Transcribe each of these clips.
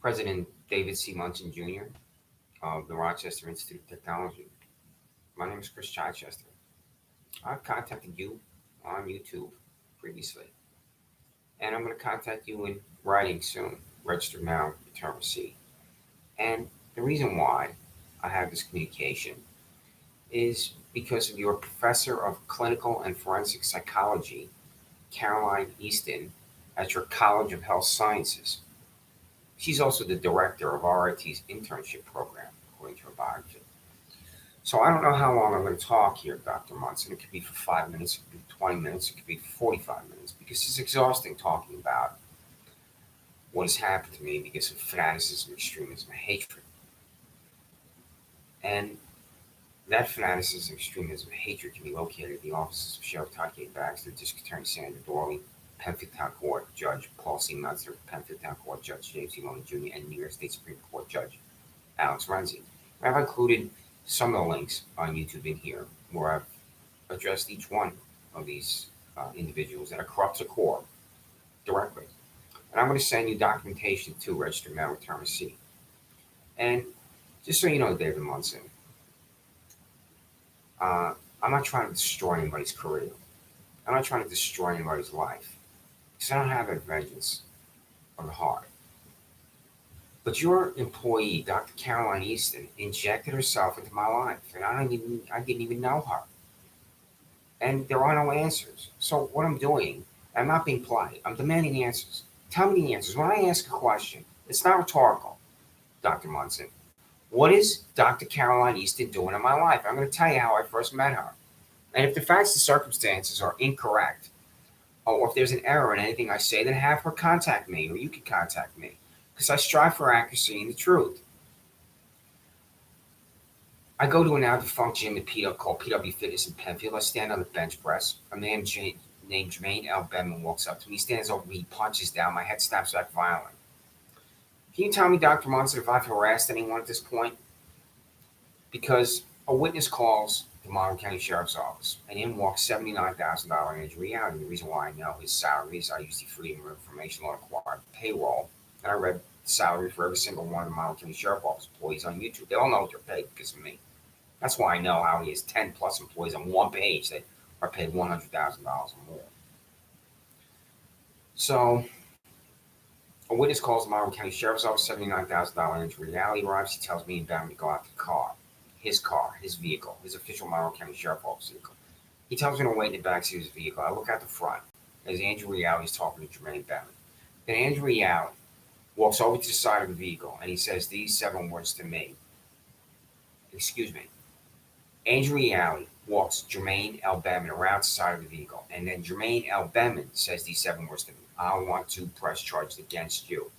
President David C. Munson Jr. of the Rochester Institute of Technology. My name is Chris Chichester. I've contacted you on YouTube previously, and I'm going to contact you in writing soon. Register now, return receipt. And the reason why I have this communication is because of your professor of clinical and forensic psychology, Caroline Easton, at your College of Health Sciences. She's also the director of RIT's internship program, according to her biography. So I don't know how long I'm going to talk here, Dr. Munson. It could be for 5 minutes, it could be 20 minutes, it could be for 45 minutes, because it's exhausting talking about what has happened to me because of fanaticism, extremism, and hatred. And that fanaticism, extremism, and hatred can be located at the offices of Sheriff Todd K. Baxter, District Attorney Sandra Dorley, Penfield Town Court Judge Paul C. Meltzer, Penfield Town Court Judge James C. Maloney Jr., and New York State Supreme Court Judge Alex Renzi. I've included some of the links on YouTube in here where I've addressed each one of these individuals that are corrupt to the core directly. And I'm going to send you documentation to register mail return receipt. And just so you know, David Munson, I'm not trying to destroy anybody's career. I'm not trying to destroy anybody's life. Because I don't have a vengeance of the heart. But your employee, Dr. Caroline Easton, injected herself into my life, and I didn't even know her. And there are no answers. So what I'm doing, I'm not being polite. I'm demanding answers. Tell me the answers. When I ask a question, it's not rhetorical, Dr. Munson. What is Dr. Caroline Easton doing in my life? I'm going to tell you how I first met her. And if the facts and circumstances are incorrect, or if there's an error in anything I say, then have her contact me, or you can contact me, because I strive for accuracy and the truth. I go to a now defunct gym called PW Fitness in Penfield. I stand on the bench press. A man named Jermaine L. Benman walks up to me. He stands over me, he punches down. My head snaps back violently. Can you tell me, Dr. Munson, if I've harassed anyone at this point? Because a witness calls the Monroe County Sheriff's Office, and in walks $79,000 Andrew Reality. The reason why I know his salary is I used the Freedom of Information Law acquired payroll, and I read the salary for every single one of the Monroe County Sheriff's Office employees on YouTube. They all know what they're paid because of me. That's why I know how he has 10 plus employees on one page that are paid $100,000 or more. So, a witness calls the Monroe County Sheriff's Office, $79,000 Andrew Reality arrives. He tells me and Bam to go out to the car, his vehicle, his official Monroe County Sheriff's Office vehicle. He tells me to wait in the backseat of his vehicle. I look out the front as Andrew Reality is talking to Jermaine Bam. Then Andrew Reality walks over to the side of the vehicle and he says these 7 words to me. Excuse me. Andrew Reality walks Jermaine L. Beman around the side of the vehicle, and then Jermaine L. Beman says these 7 words to me. I want to press charges against you.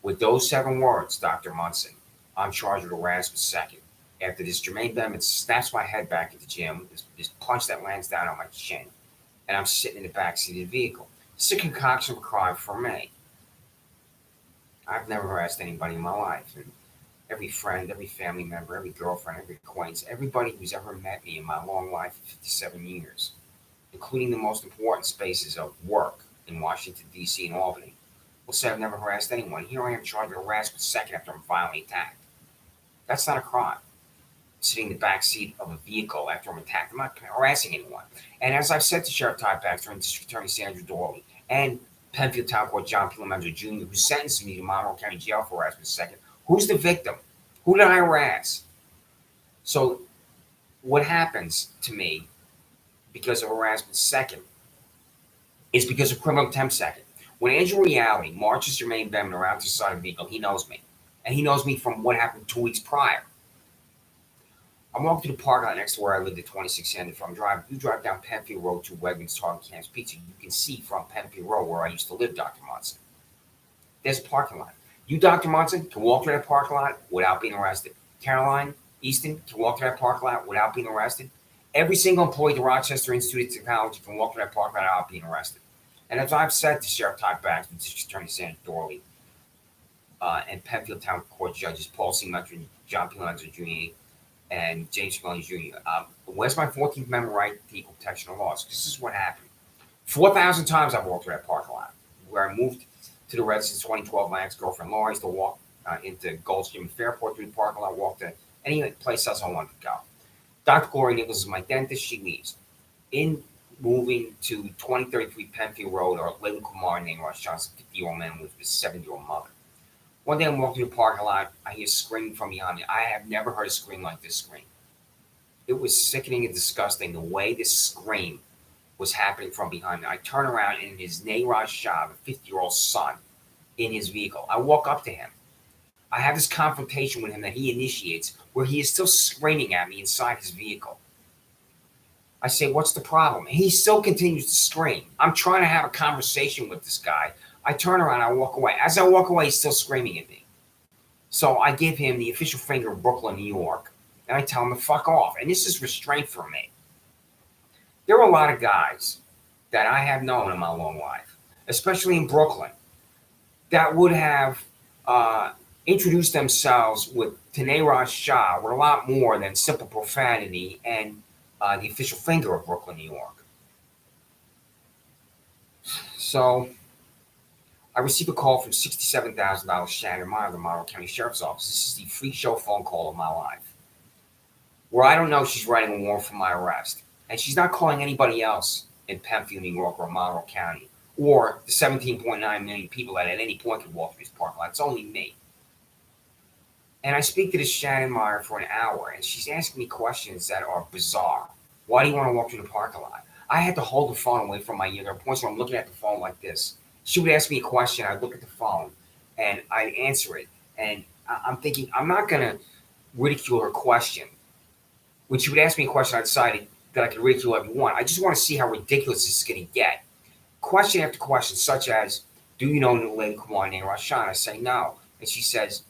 With those 7 words, Dr. Munson, I'm charged with harassment second. After this, Jermaine Beman snaps my head back at the gym, this punch that lands down on my chin, and I'm sitting in the backseat of the vehicle. It's a concoction of a crime for me. I've never harassed anybody in my life, and every friend, every family member, every girlfriend, every acquaintance, everybody who's ever met me in my long life of 57 years, including the most important spaces of work in Washington, D.C. and Albany, will say I've never harassed anyone. Here I am charged with harassment second after I'm violently attacked. That's not a crime. Sitting in the back seat of a vehicle after I'm attacked, I'm not harassing anyone. And as I've said to Sheriff Todd Baxter and District Attorney Sandra Dorley and Penfield Town Court John P. Lemendra Jr., who sentenced me to Monroe County Jail for harassment second, who's the victim? Who did I harass? So what happens to me because of harassment second is because of criminal contempt second. When Andrew Reality marches Jermaine Beman around to the side of the vehicle, he knows me. And he knows me from what happened 2 weeks prior. I'm walking to the parking lot next to where I lived at 2600. If you drive down Penfield Road to Wegmans, Target, Camps Pizza, you can see from Penfield Road where I used to live, Dr. Munson. There's a parking lot. You, Dr. Munson, can walk through that parking lot without being arrested. Caroline Easton can walk through that parking lot without being arrested. Every single employee at the Rochester Institute of Technology can walk through that parking lot without being arrested. And as I've said to Sheriff Todd Baxter, District Attorney Sandra Dorley, and Penfield Town Court Judges Paul C. Meltzer, John P. Lemendra Jr., and James Maloney Jr., where's my 14th Amendment right to equal protection of laws? Because this is what happened. 4,000 times I've walked through that parking lot. Where I moved to the residence in 2012, my ex-girlfriend Laura used to walk into Gold's Gym and Fairport through the parking lot, walk to any place else I wanted to go. Dr. Gloria Nichols is my dentist. She leaves. In moving to 2033 Penfield Road, or Lady Kumar named Rochester's 50-year-old man with his 70-year-old mother. One day I'm walking through the parking lot. I hear screaming from behind me. I have never heard a scream like this scream. It was sickening and disgusting the way this scream was happening from behind me. I turn around and it is Neeraj Shah, a 50-year-old son, in his vehicle. I walk up to him. I have this confrontation with him that he initiates where he is still screaming at me inside his vehicle. I say, what's the problem? And he still continues to scream. I'm trying to have a conversation with this guy. I turn around, I walk away. As I walk away, he's still screaming at me. So I give him the official finger of Brooklyn, New York, and I tell him to fuck off. And this is restraint for me. There are a lot of guys that I have known in my long life, especially in Brooklyn, that would have introduced themselves with Neeraj Shah with a lot more than simple profanity and the official finger of Brooklyn, New York. So I received a call from $67,000 Shannon Meyer, the Monroe County Sheriff's Office. This is the free show phone call of my life, where I don't know she's writing a warrant for my arrest. And she's not calling anybody else in Penfield, New York, or Monroe County, or the 17.9 million people that at any point could walk through this parking lot. It's only me. And I speak to this Shannon Meyer for an hour, and she's asking me questions that are bizarre. Why do you want to walk through the parking lot? I had to hold the phone away from my ear. There are points where I'm looking at the phone like this. She would ask me a question. I'd look at the phone, and I'd answer it. And I'm thinking, I'm not going to ridicule her question. When she would ask me a question, I decided that I could ridicule everyone. I just want to see how ridiculous this is going to get. Question after question, such as, do you know the Lady Kumar named Rashan? I say, no. And she says,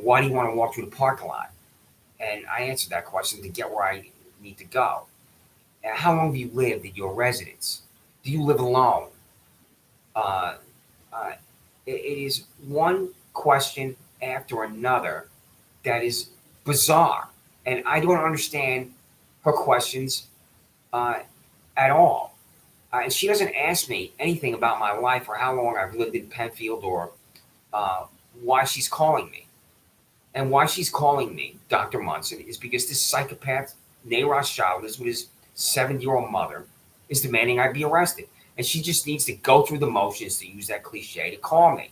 why do you want to walk through the parking lot? And I answered that question to get where I need to go. And how long have you lived at your residence? Do you live alone? It is one question after another that is bizarre. And I don't understand her questions at all. And she doesn't ask me anything about my life or how long I've lived in Penfield or why she's calling me. And why she's calling me, Dr. Munson, is because this psychopath, Neeraj Shah, lives with his 70-year-old mother, is demanding I be arrested. And she just needs to go through the motions, to use that cliche, to call me.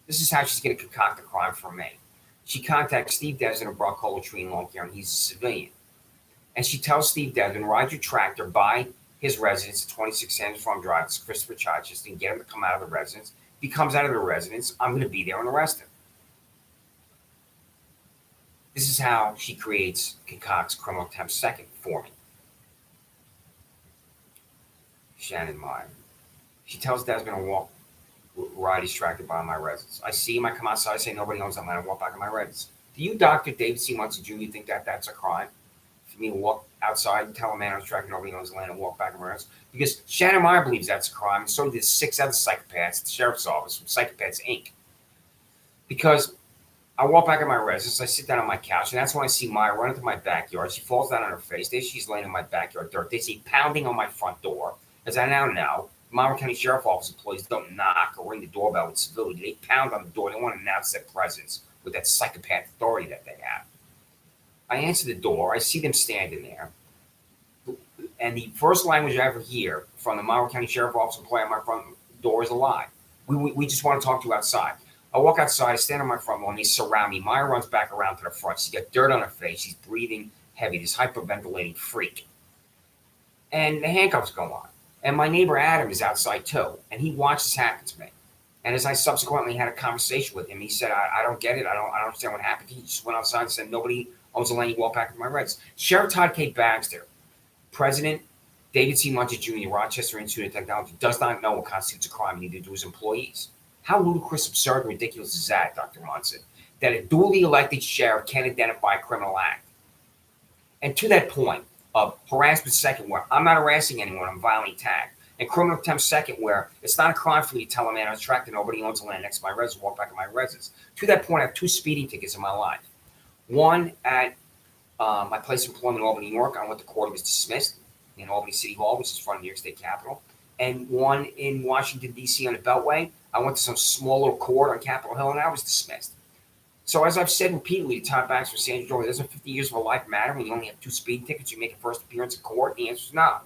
This is how she's going to concoct a crime for me. She contacts Steve Desmond of Broccoli Tree in Long Island. He's a civilian. And she tells Steve Desmond, ride your tractor by his residence at 26 Sanders Farm Drive, it's Christopher Chichester, and get him to come out of the residence. If he comes out of the residence, I'm going to be there and arrest him. This is how she concocts criminal attempt second for me. Shannon Meyer. She tells Desmond to ride his tractor by my residence. I see him, I come outside, I say nobody owns that land, I walk back in my residence. Do you, Dr. David C. Munson Jr., think that that's a crime? For me to walk outside and tell a man on his tractor nobody owns the land and walk back in my residence? Because Shannon Meyer believes that's a crime, and so did 6 other psychopaths at the Sheriff's Office from Psychopaths, Inc. Because I walk back in my residence, I sit down on my couch, and that's when I see Maya run into my backyard. She falls down on her face. There she's laying in my backyard dirt. They see pounding on my front door. As I now know, Monroe County Sheriff's Office employees don't knock or ring the doorbell with civility. They pound on the door. They want to announce their presence with that psychopath authority that they have. I answer the door. I see them standing there. And the first language I ever hear from the Monroe County Sheriff's Office employee on my front door is a lie. We just want to talk to you outside. I walk outside, I stand on my front lawn, they surround me. Maya runs back around to the front. She's got dirt on her face. She's breathing heavy, this hyperventilating freak. And the handcuffs go on. And my neighbor Adam is outside too, and he watched this happen to me. And as I subsequently had a conversation with him, he said, I don't get it. I don't understand what happened. He just went outside and said, nobody owns the land. You walk back to my residence. Sheriff Todd K. Baxter, President David C. Munson Jr., Rochester Institute of Technology, does not know what constitutes a crime, neither do his employees. How ludicrous, absurd, and ridiculous is that, Dr. Munson, that a duly elected sheriff can't identify a criminal act? And to that point of harassment second, where I'm not harassing anyone, I'm violently attacked, and criminal attempt second, where it's not a crime for me to tell a man on his tractor nobody owns the land next to my residence, walk back in my residence. To that point, I have 2 speeding tickets in my life. One at my place of employment in Albany, New York. I went to court. It was dismissed in Albany City Hall, which is in front of New York State Capitol. and one in Washington, D.C. on the Beltway. I went to some small little court on Capitol Hill, and I was dismissed. So as I've said repeatedly to Todd Baxter and Sandra Dorley, doesn't 50 years of a life matter when you only have 2 speeding tickets? You make a first appearance in court? The answer is no.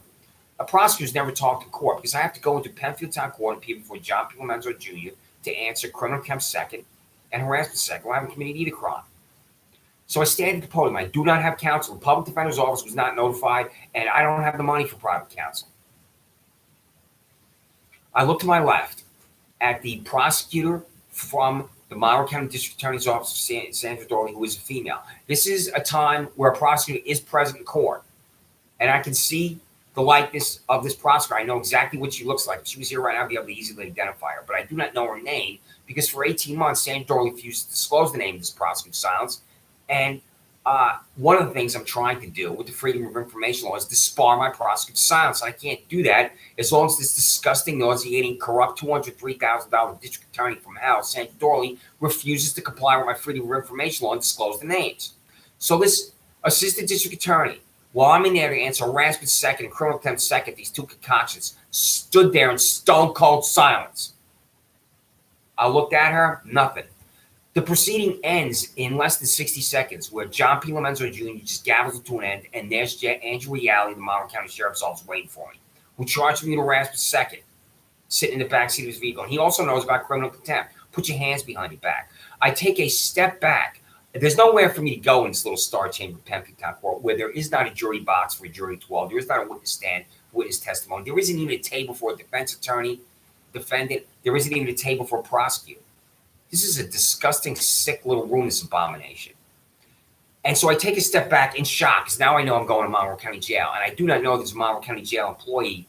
A prosecutor's never talked in court because I have to go into Penfield Town Court and appear before John P. Lomenzo Jr. to answer criminal contempt second and harassment second. Well, I haven't committed either crime. So I stand at the podium. I do not have counsel. The public defender's office was not notified, and I don't have the money for private counsel. I look to my left at the prosecutor from the Monroe County District Attorney's Office, Sandra Dorley, who is a female. This is a time where a prosecutor is present in court, and I can see the likeness of this prosecutor. I know exactly what she looks like. If she was here right now, I'd be able to easily identify her, but I do not know her name because for 18 months, Sandra Dorley refused to disclose the name of this prosecutor silence. And one of the things I'm trying to do with the Freedom of Information Law is disbar my prosecutor's silence. I can't do that as long as this disgusting, nauseating, corrupt $203,000 district attorney from hell, Sandra Dorley, refuses to comply with my Freedom of Information Law and disclose the names. So this assistant district attorney, while I'm in there to answer harassment second and criminal contempt second, these two concoctions, stood there in stone cold silence. I looked at her, nothing. The proceeding ends in less than 60 seconds where John P. Lomenzo Jr. just gavels it to an end, and there's Andrew Reale, the Monroe County Sheriff's Office, waiting for me, who charged me with harassment second, sitting in the backseat of his vehicle. And he also knows about criminal contempt. Put your hands behind your back. I take a step back. There's nowhere for me to go in this little star chamber of Penfield Town Court where there is not a jury box for a jury of 12. There is not a witness stand, witness testimony. There isn't even a table for a defense attorney, defendant. There isn't even a table for a prosecutor. This is a disgusting, sick little room, this abomination. And so I take a step back in shock because now I know I'm going to Monroe County Jail. And I do not know there's a Monroe County Jail employee,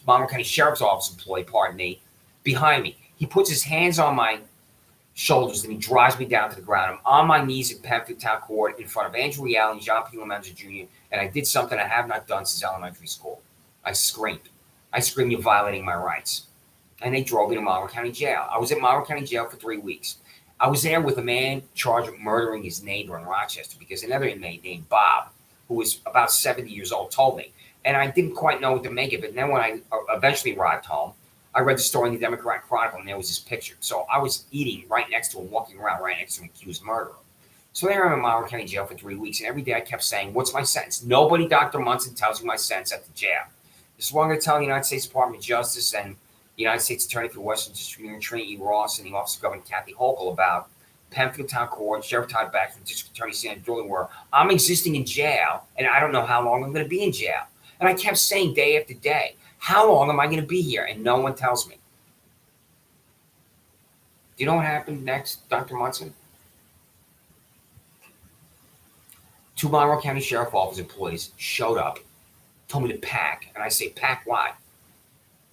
Monroe County Sheriff's Office employee, pardon me, behind me. He puts his hands on my shoulders and he drives me down to the ground. I'm on my knees at Penfield Town Court in front of Andrew Reale and John P. Lomenzo Jr. And I did something I have not done since elementary school. I screamed. I screamed, "You're violating my rights." And they drove me to Monroe County Jail. I was at Monroe County Jail for 3 weeks. I was there with a man charged with murdering his neighbor in Rochester because another inmate named Bob, who was about 70 years old, told me. And I didn't quite know what to make of it. And then when I eventually arrived home, I read the story in the Democrat Chronicle, and there was this picture. So I was eating right next to him, walking around right next to an accused murderer. So there I'm in Monroe County Jail for 3 weeks, and every day I kept saying, "What's my sentence?" Nobody, Dr. Munson, tells you my sentence at the jail. This is what I'm going to tell the United States Department of Justice and the United States Attorney for the Western District, Trinity E. Ross, and the Office of Governor Kathy Hochul about Penfield Town Court, Sheriff Todd Baxter, and District Attorney Sandra Dorley, where I'm existing in jail, and I don't know how long I'm going to be in jail. And I kept saying day after day, how long am I going to be here? And no one tells me. Do you know what happened next, Dr. Munson? 2 Monroe County Sheriff Office employees showed up, told me to pack, and I say, "Pack what?"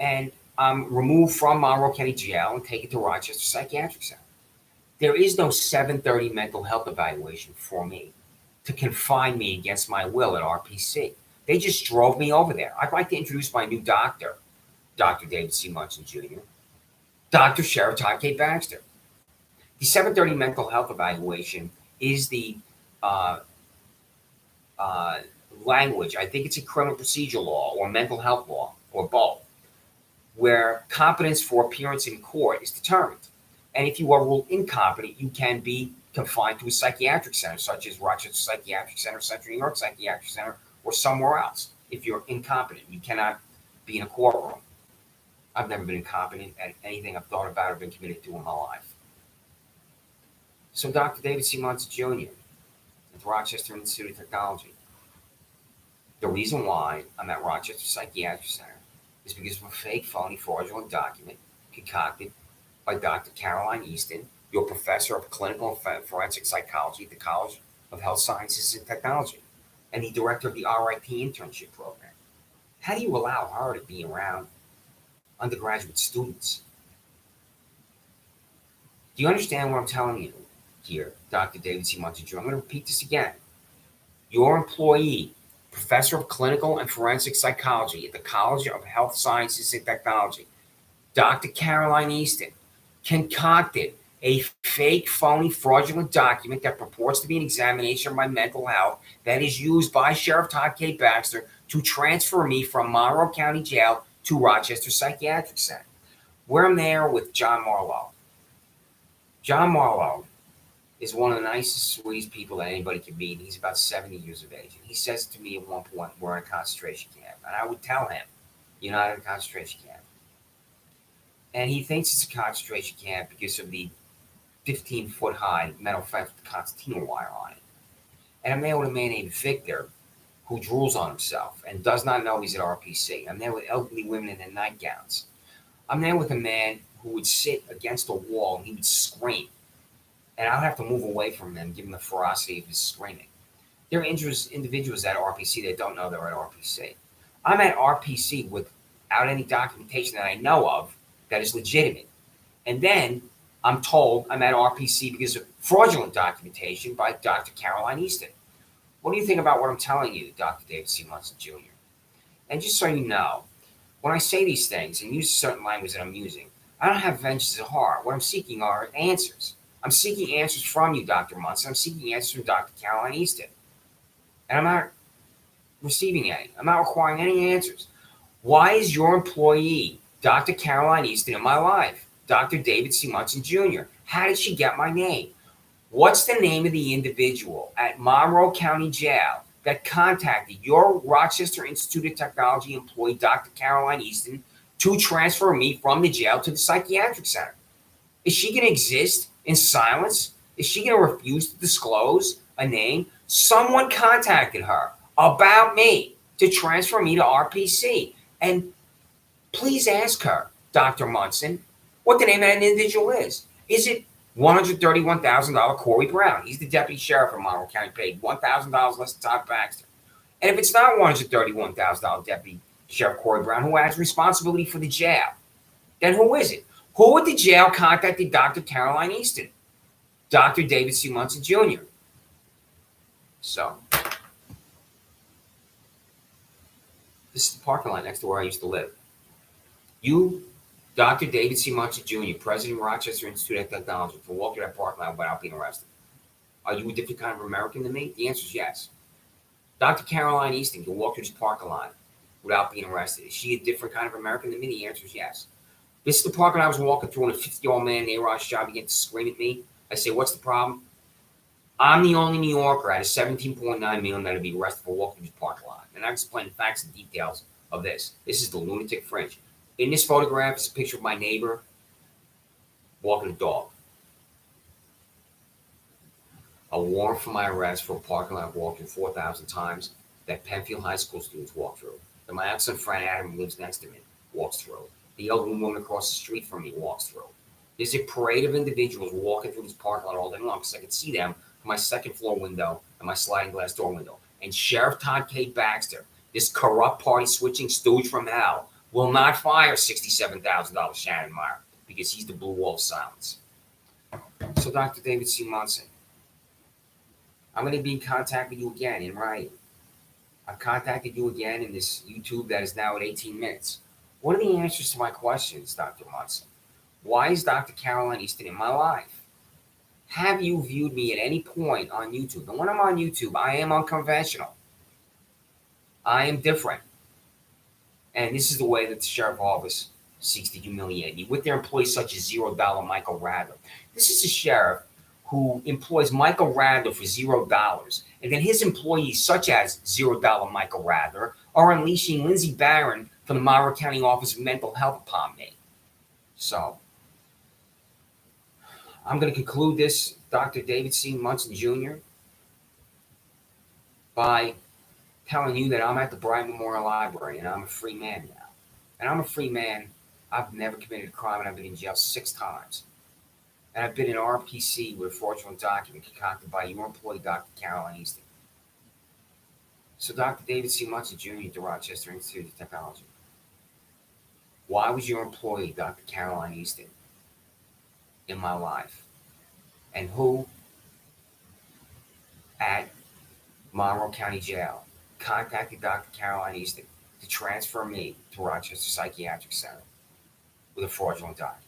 And I'm removed from Monroe County Jail and taken to Rochester Psychiatric Center. There is no 7:30 mental health evaluation for me to confine me against my will at RPC. They just drove me over there. I'd like to introduce my new doctor, Dr. David C. Munson Jr., Dr. Sheriff Todd K. Baxter. The 7:30 mental health evaluation is the language, I think it's a criminal procedure law or mental health law or both, where competence for appearance in court is determined. And if you are ruled incompetent, you can be confined to a psychiatric center, such as Rochester Psychiatric Center, Central New York Psychiatric Center, or somewhere else. If you're incompetent, you cannot be in a courtroom. I've never been incompetent at anything I've thought about or been committed to in my life. So Dr. David C. Munson Jr. at the Rochester Institute of Technology. The reason why I'm at Rochester Psychiatric Center is because of a fake, phony, fraudulent document concocted by Dr. Caroline Easton, your professor of clinical and forensic psychology at the College of Health Sciences and Technology, and the director of the RIP internship program. How do you allow her to be around undergraduate students? Do you understand what I'm telling you here, Dr. David C. Munson Jr.? I'm going to repeat this again. Your employee, professor of clinical and forensic psychology at the College of Health Sciences and Technology, Dr. Caroline Easton, concocted a fake, phony, fraudulent document that purports to be an examination of my mental health that is used by Sheriff Todd K. Baxter to transfer me from Monroe County Jail to Rochester Psychiatric Center, where I'm there with John Marlowe. John Marlowe is one of the nicest, sweetest people that anybody can meet. He's about 70 years of age. And he says to me at one point, we're in a concentration camp. And I would tell him, you're not in a concentration camp. And he thinks it's a concentration camp because of the 15-foot high metal fence with the concertina wire on it. And I'm there with a man named Victor who drools on himself and does not know he's at RPC. I'm there with elderly women in their nightgowns. I'm there with a man who would sit against a wall and he would scream. And I would have to move away from him, given the ferocity of his screaming. There are individuals at RPC that don't know they're at RPC. I'm at RPC without any documentation that I know of that is legitimate. And then I'm told I'm at RPC because of fraudulent documentation by Dr. Caroline Easton. What do you think about what I'm telling you, Dr. David C. Munson Jr.? And just so you know, when I say these things and use certain language that I'm using, I don't have vengeance at heart. What I'm seeking are answers. I'm seeking answers from you, Dr. Munson. I'm seeking answers from Dr. Caroline Easton. And I'm not receiving any. I'm not requiring any answers. Why is your employee, Dr. Caroline Easton, in my life? Dr. David C. Munson Jr. How did she get my name? What's the name of the individual at Monroe County Jail that contacted your Rochester Institute of Technology employee, Dr. Caroline Easton, to transfer me from the jail to the psychiatric center? Is she going to exist in silence? Is she going to refuse to disclose a name? Someone contacted her about me to transfer me to RPC. And please ask her, Dr. Munson, what the name of that individual is. Is it $131,000 Corey Brown? He's the deputy sheriff of Monroe County, paid $1,000 less than Todd Baxter. And if it's not $131,000 deputy sheriff Corey Brown, who has responsibility for the jail, then who is it? Who at the jail contacted Dr. Caroline Easton? Dr. David C. Munson Jr. So, this is the parking lot next to where I used to live. You, Dr. David C. Munson Jr., president of Rochester Institute of Technology, can walk through that parking lot without being arrested. Are you a different kind of American than me? The answer is yes. Dr. Caroline Easton can walk through this parking lot without being arrested. Is she a different kind of American than me? The answer is yes. This is the parking lot I was walking through, and a 50-year-old man named Rosh Job began to scream at me. I say, what's the problem? I'm the only New Yorker out of 17.9 million that would be arrested for walking through this parking lot. And I explain the facts and details of this. This is the lunatic fringe. In this photograph is a picture of my neighbor walking a dog. A warrant for my arrest for a parking lot I've walked through 4,000 times that Penfield High School students walk through. That my excellent friend Adam, who lives next to me, walks through. The elderly woman across the street from me walks through. There's a parade of individuals walking through this parking lot all day long because I can see them from my second floor window and my sliding glass door window. And Sheriff Todd K. Baxter, this corrupt party switching stooge from hell, will not fire $67,000 Shannon Meyer because he's the blue wall of silence. So, Dr. David C. Munson, I'm going to be in contact with you again in writing. I've contacted you again in this YouTube that is now at 18 minutes. What are the answers to my questions, Dr. Munson? Why is Dr. Caroline Easton in my life? Have you viewed me at any point on YouTube? And when I'm on YouTube, I am unconventional. I am different. And this is the way that the sheriff office seeks to humiliate me with their employees such as $0 Michael Radler. This is a sheriff who employs Michael Radler for $0. And then his employees such as $0 Michael Radler are unleashing Lindsey Barron from the Monroe County Office of Mental Health upon me. So, I'm going to conclude this, Dr. David C. Munson Jr., by telling you that I'm at the Bryant Memorial Library and I'm a free man now. And I'm a free man. I've never committed a crime and I've been in jail 6 times. And I've been in RPC with a fraudulent document concocted by your employee, Dr. Caroline Easton. So, Dr. David C. Munson Jr. at the Rochester Institute of Technology. Why was your employee, Dr. Caroline Easton, in my life? And who at Monroe County Jail contacted Dr. Caroline Easton to transfer me to Rochester Psychiatric Center with a fraudulent document?